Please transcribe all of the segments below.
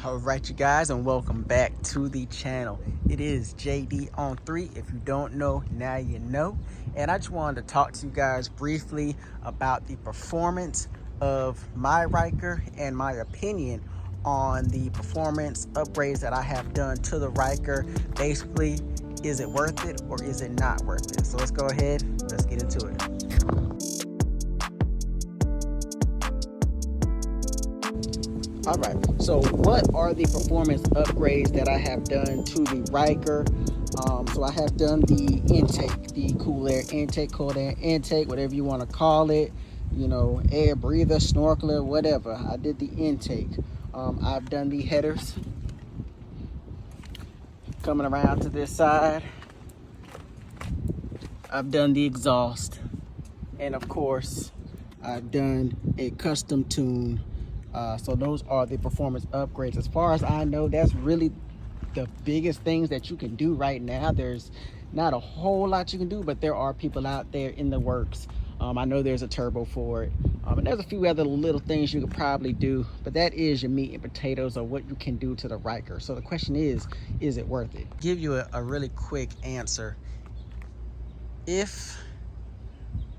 All right, you guys, and welcome back to the channel. It is JD on 3. If you don't know, now you know. And I just wanted to talk to you guys briefly about the performance of my Ryker and my opinion on the performance upgrades that I have done to the Ryker. Basically, is it worth it or is it not worth it? So let's go ahead, let's get into it. All right, so what are the performance upgrades that I have done to the Ryker? So I have done the intake, the cool air intake, cold air intake, whatever you want to call it, you know, air breather, snorkeler, whatever. I did the intake. I've done the headers. Coming around to this side, I've done the exhaust. And of course, I've done a custom tune. So those are the performance upgrades. As far as I know, that's really the biggest things that you can do right now. There's not a whole lot you can do, but there are people out there in the works. I know there's a turbo for it. And there's a few other little things you could probably do, but that is your meat and potatoes of what you can do to the Ryker. So the question is it worth it? Give you a really quick answer. If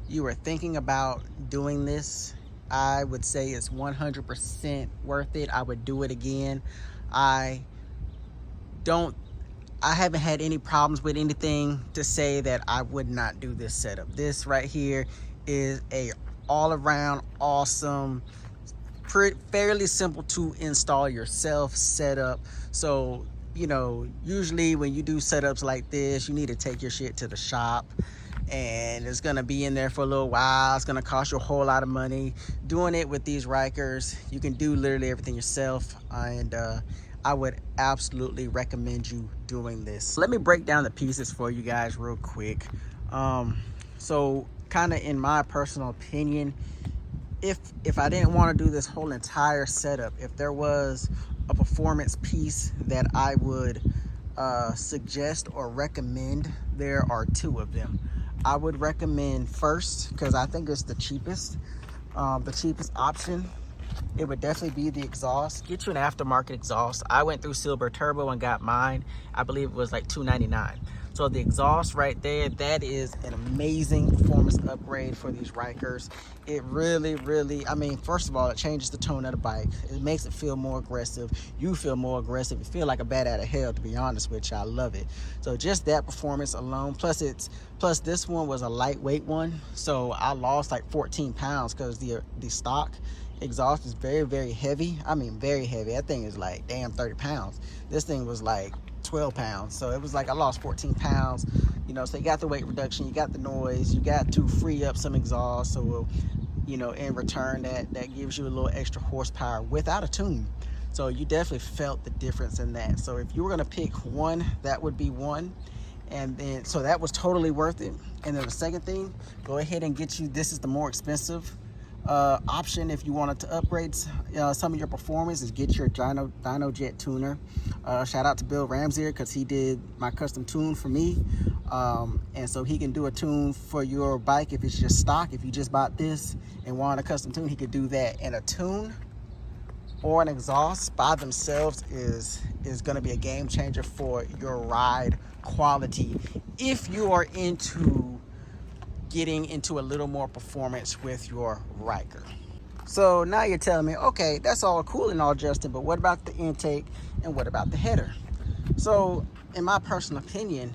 you were thinking about doing this, I would say it's 100% worth it. I would do it again. I haven't had any problems with anything to say that I would not do this setup. This right here is a all-around awesome, fairly simple to install yourself setup. So, you know, usually when you do setups like this, you need to take your shit to the shop, and it's gonna be in there for a little while. It's gonna cost you a whole lot of money. Doing it with these Rykers, you can do literally everything yourself, and I would absolutely recommend you doing this. Let me break down the pieces for you guys real quick. So kind of in my personal opinion, if I didn't want to do this whole entire setup, if there was a performance piece that I would suggest or recommend, there are two of them. I would recommend first, because I think it's the cheapest option, it would definitely be the exhaust. Get you an aftermarket exhaust. I went through Silver Turbo and got mine. I believe it was like $299. So the exhaust right there, that is an amazing performance upgrade for these Rykers. It really, I mean, first of all, it changes the tone of the bike. It makes it feel more aggressive. You feel more aggressive. You feel like a bat out of hell, to be honest with you. I love it. So just that performance alone, plus this one was a lightweight one. So I lost like 14 pounds because the stock exhaust is very heavy. I mean, very heavy. That thing is like damn 30 pounds. This thing was like 12 pounds. So it was like I lost 14 pounds, you know. So you got the weight reduction, you got the noise, you got to free up some exhaust. So, you know, in return, that gives you a little extra horsepower without a tune. So you definitely felt the difference in that. So if you were gonna pick one, that would be one. And then, so that was totally worth it. And then the second thing, go ahead and get you, this is the more expensive option if you wanted to upgrade some of your performance, is get your Dyno Jet tuner. Shout out to Bill Ramsey because he did my custom tune for me, and so he can do a tune for your bike if it's just stock. If you just bought this and want a custom tune, he could do that. And a tune or an exhaust by themselves is going to be a game changer for your ride quality if you are into getting into a little more performance with your Ryker. So now you're telling me, okay, that's all cool and all, Justin, but what about the intake and what about the header? So in my personal opinion,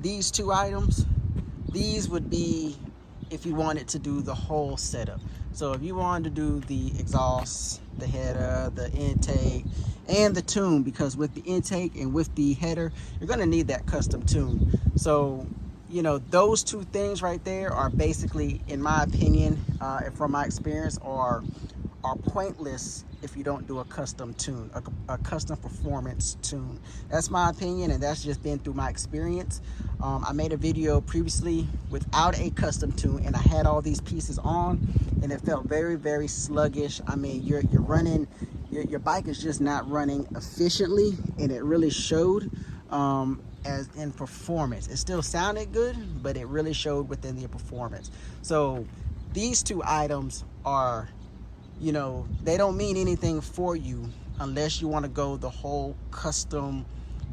these two items, these would be if you wanted to do the whole setup. So if you wanted to do the exhaust, the header, the intake, and the tune, because with the intake and with the header, you're gonna need that custom tune. So, you know, those two things right there are basically, in my opinion, and from my experience, are pointless if you don't do a custom tune, a custom performance tune. That's my opinion, and that's just been through my experience. I made a video previously without a custom tune, and I had all these pieces on, and it felt very sluggish. I mean, you're running, your bike is just not running efficiently, and it really showed. As in performance, it still sounded good, but it really showed within the performance. So these two items are, you know, they don't mean anything for you unless you want to go the whole custom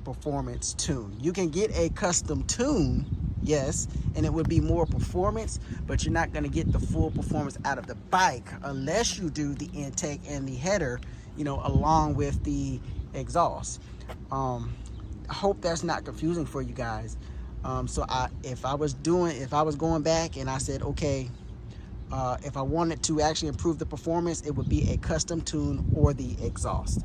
performance tune. You can get a custom tune, yes, and it would be more performance, but you're not going to get the full performance out of the bike unless you do the intake and the header, you know, along with the exhaust. I hope that's not confusing for you guys. So if I was going back and I said, okay, if I wanted to actually improve the performance, it would be a custom tune or the exhaust.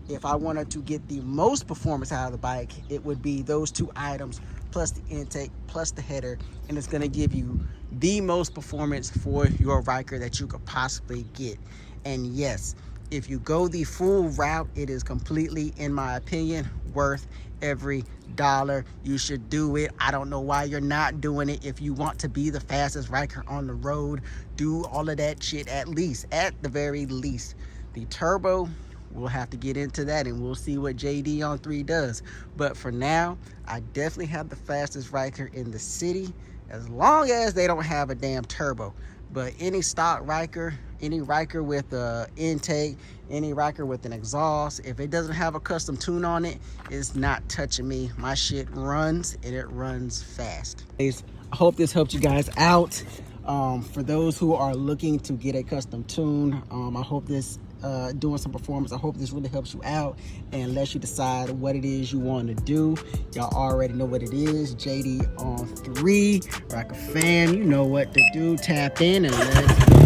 If I wanted to get the most performance out of the bike, it would be those two items plus the intake plus the header, and it's going to give you the most performance for your Ryker that you could possibly get. And yes, if you go the full route, it is completely, in my opinion, worth every dollar. You should do it. I don't know why you're not doing it. If you want to be the fastest Ryker on the road, do all of that shit at the very least. The turbo, we'll have to get into that and we'll see what JD on 3 does. But for now, I definitely have the fastest Ryker in the city, as long as they don't have a damn turbo. But any stock Ryker, any Ryker with an intake, any Ryker with an exhaust, if it doesn't have a custom tune on it, it's not touching me. My shit runs, and it runs fast. I hope this helped you guys out. For those who are looking to get a custom tune, I hope this doing some performance, I hope this really helps you out and lets you decide what it is you want to do. Y'all already know what it is. JD on 3, Ryker fam, you know what to do. Tap in and let's go.